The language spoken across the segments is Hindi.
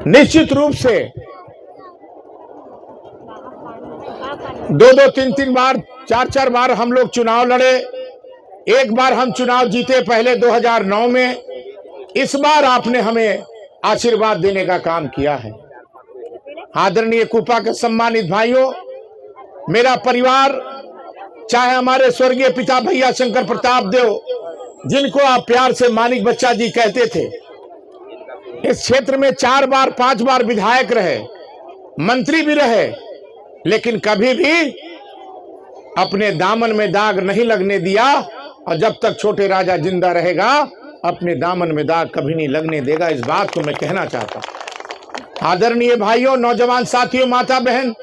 निश्चित रूप से 2-2, 3-3 बार, 4-4 बार हम लोग चुनाव लड़े। एक बार हम चुनाव जीते पहले 2009 में। इस बार आपने हमें आशीर्वाद देने का काम किया है। आदरणीय कुपा के सम्मानित भाइयों, मेरा परिवार, चाहे हमारे स्वर्गीय पिता भैया शंकर प्रताप देव, जिनको आप प्यार से मानिक बच्चा जी कहते थे, इस क्षेत्र में 4 बार 5 बार विधायक रहे, मंत्री भी रहे, लेकिन कभी भी अपने दामन में दाग नहीं लगने दिया। और जब तक छोटे राजा जिंदा रहेगा, अपने दामन में दाग कभी नहीं लगने देगा। इस बात को मैं कहना चाहता हूं। आदरणीय भाइयों, नौजवान साथियों, माता बहन,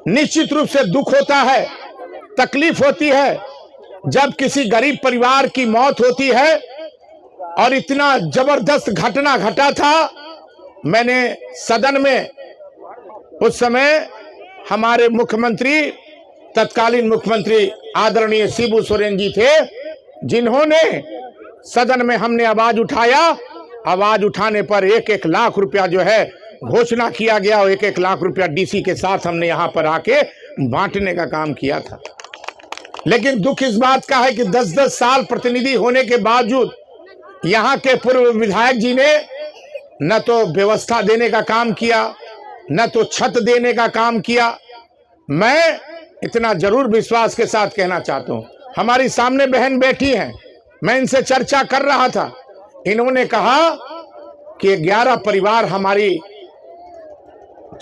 निश्चित रूप से दुख होता है, तकलीफ होती है जब किसी गरीब परिवार की मौत होती है। और इतना जबरदस्त घटना घटा था। मैंने सदन में उस समय हमारे मुख्यमंत्री, तत्कालीन मुख्यमंत्री आदरणीय शिबू सोरेन जी थे, जिन्होंने सदन में हमने आवाज उठाया। आवाज उठाने पर 1-1 लाख रुपया जो है घोषणा किया गया और 1-1 लाख रुपया डीसी के साथ हमने यहां पर आके बांटने का काम किया था। लेकिन दुख इस बात का है कि 10-10 साल प्रतिनिधि होने के बावजूद यहाँ के पूर्व विधायक जी ने न तो व्यवस्था देने का काम किया, न तो छत देने का काम किया। मैं इतना जरूर विश्वास के साथ कहना चाहता हूँ, हमारी सामने बहन बैठी हैं, मैं इनसे चर्चा कर रहा था। इन्होंने कहा कि 11 परिवार हमारी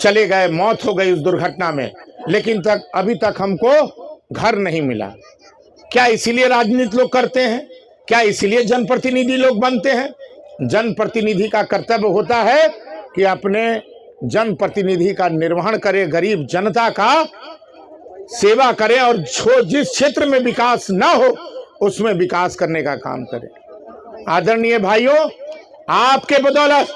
चले गए, मौत हो गई उस दुर्घटना में, लेकिन अभी तक हमको घर नहीं मिला। क्या इसीलिए राजनीति लोग करते हैं? क्या इसलिए जनप्रतिनिधि लोग बनते हैं? जनप्रतिनिधि का कर्तव्य होता है कि अपने जनप्रतिनिधि का निर्वहन करे, गरीब जनता का सेवा करे और जिस क्षेत्र में विकास ना हो उसमें विकास करने का काम करे। आदरणीय भाइयों, आपके बदौलत,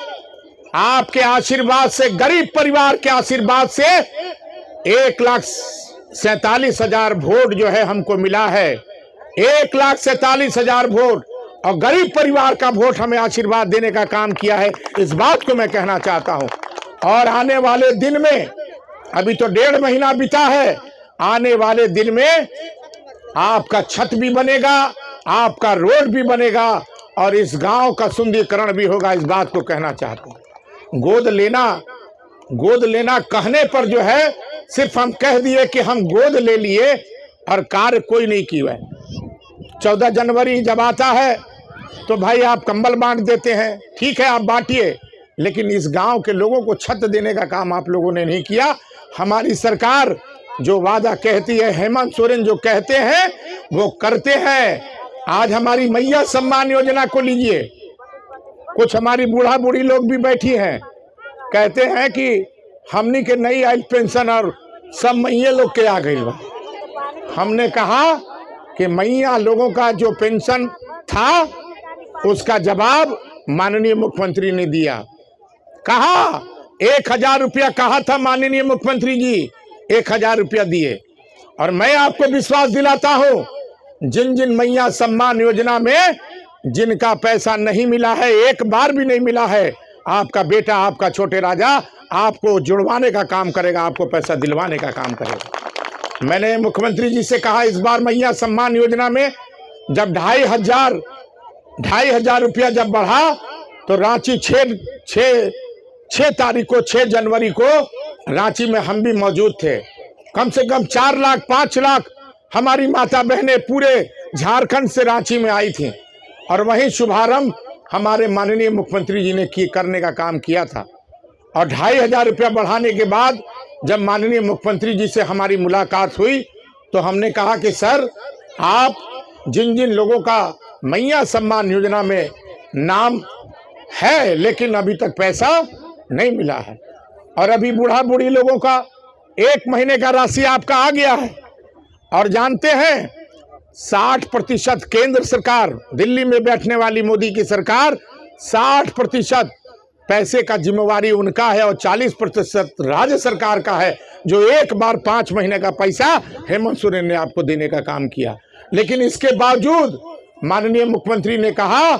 आपके आशीर्वाद से, गरीब परिवार के आशीर्वाद से 1,47,000 वोट जो है हमको मिला है। 1,47,000 वोट और गरीब परिवार का वोट हमें आशीर्वाद देने का काम किया है। इस बात को मैं कहना चाहता हूं। और आने वाले दिन में, अभी तो 1.5 महीना बीता है, आने वाले दिन में आपका छत भी बनेगा, आपका रोड भी बनेगा और इस गांव का सुंदरीकरण भी होगा। इस बात को कहना चाहता हूं। गोद लेना कहने पर जो है सिर्फ हम कह दिए कि हम गोद ले लिए और कार्य कोई नहीं किया है। 14 जनवरी जब आता है तो भाई आप कंबल बांट देते हैं, ठीक है, आप बांटिए, लेकिन इस गांव के लोगों को छत देने का काम आप लोगों ने नहीं किया। हमारी सरकार जो वादा कहती है, हेमंत सोरेन जो कहते हैं वो करते हैं। आज हमारी मैया सम्मान योजना को लीजिए, कुछ हमारी बूढ़ा बूढ़ी लोग भी बैठी हैं, कहते हैं कि हमनी के नई आई पेंशन और सब मैया लोग के आ गई बा। हमने कहा कि मैया लोगों का जो पेंशन था उसका जवाब माननीय मुख्यमंत्री ने दिया। कहा 1,000 रुपया कहा था माननीय मुख्यमंत्री जी, 1,000 रुपया दिए। और मैं आपको विश्वास दिलाता हूं, जिन जिन मैया सम्मान योजना में जिनका पैसा नहीं मिला है, एक बार भी नहीं मिला है, आपका बेटा, आपका छोटे राजा आपको जुड़वाने का काम करेगा, आपको पैसा दिलवाने का काम करेगा। मैंने मुख्यमंत्री जी से कहा, इस बार मैया सम्मान योजना में जब 2,500 रुपया जब बढ़ा तो रांची 6 तारीख को, 6 जनवरी को रांची में हम भी मौजूद थे। कम से कम 4 लाख 5 लाख हमारी माता बहनें पूरे झारखंड से रांची में आई थी और वहीं शुभारंभ हमारे माननीय मुख्यमंत्री जी ने करने का काम किया था। और 2,500 रुपया बढ़ाने के बाद जब माननीय मुख्यमंत्री जी से हमारी मुलाकात हुई तो हमने कहा कि सर, आप जिन जिन लोगों का मैया सम्मान योजना में नाम है लेकिन अभी तक पैसा नहीं मिला है, और अभी बूढ़ा बूढ़ी लोगों का 1 महीने का राशि आपका आ गया है। और जानते हैं 60% केंद्र सरकार, दिल्ली में बैठने वाली मोदी की सरकार, 60% पैसे का जिम्मेवारी उनका है और 40% राज्य सरकार का है, जो एक बार 5 महीने का पैसा हेमंत सोरेन ने आपको देने का काम किया। लेकिन इसके बावजूद माननीय मुख्यमंत्री ने कहा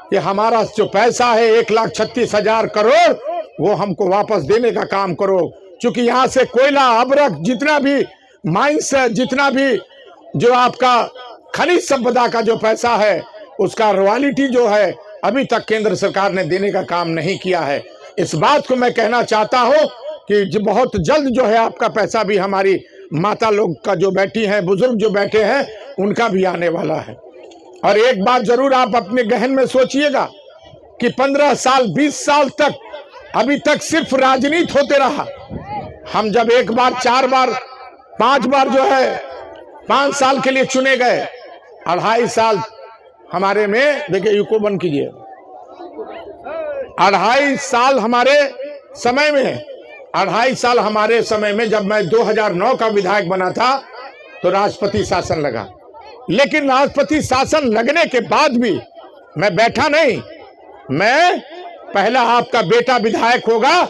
कि हमारा जो पैसा है 1,36,000 करोड़, वो हमको वापस देने का काम करो, क्योंकि यहाँ से कोयला, अबरक, जितना भी माइंस है, जितना भी जो आपका खनिज संपदा का जो पैसा है, उसका रॉयल्टी जो है अभी तक केंद्र सरकार ने देने का काम नहीं किया है। इस बात को मैं कहना चाहता हूं कि बहुत जल्द जो है आपका पैसा भी हमारी माता लोग का जो बैठी हैं, बुजुर्ग जो बैठे हैं, उनका भी आने वाला है। और एक बात जरूर आप अपने गहन में सोचिएगा कि 15 साल 20 साल तक अभी तक सिर्फ राजनीति होते रहा। हम जब एक बार, 4 बार, 5 बार जो है 5 साल के लिए चुने गए, 2.5 साल हमारे में, देखिए यूको बंद कीजिए, 2.5 साल हमारे समय में, 2.5 साल हमारे समय में जब मैं 2009 का विधायक बना था तो राष्ट्रपति शासन लगा। लेकिन राष्ट्रपति शासन लगने के बाद भी मैं बैठा नहीं, मैं पहला आपका बेटा विधायक होगा।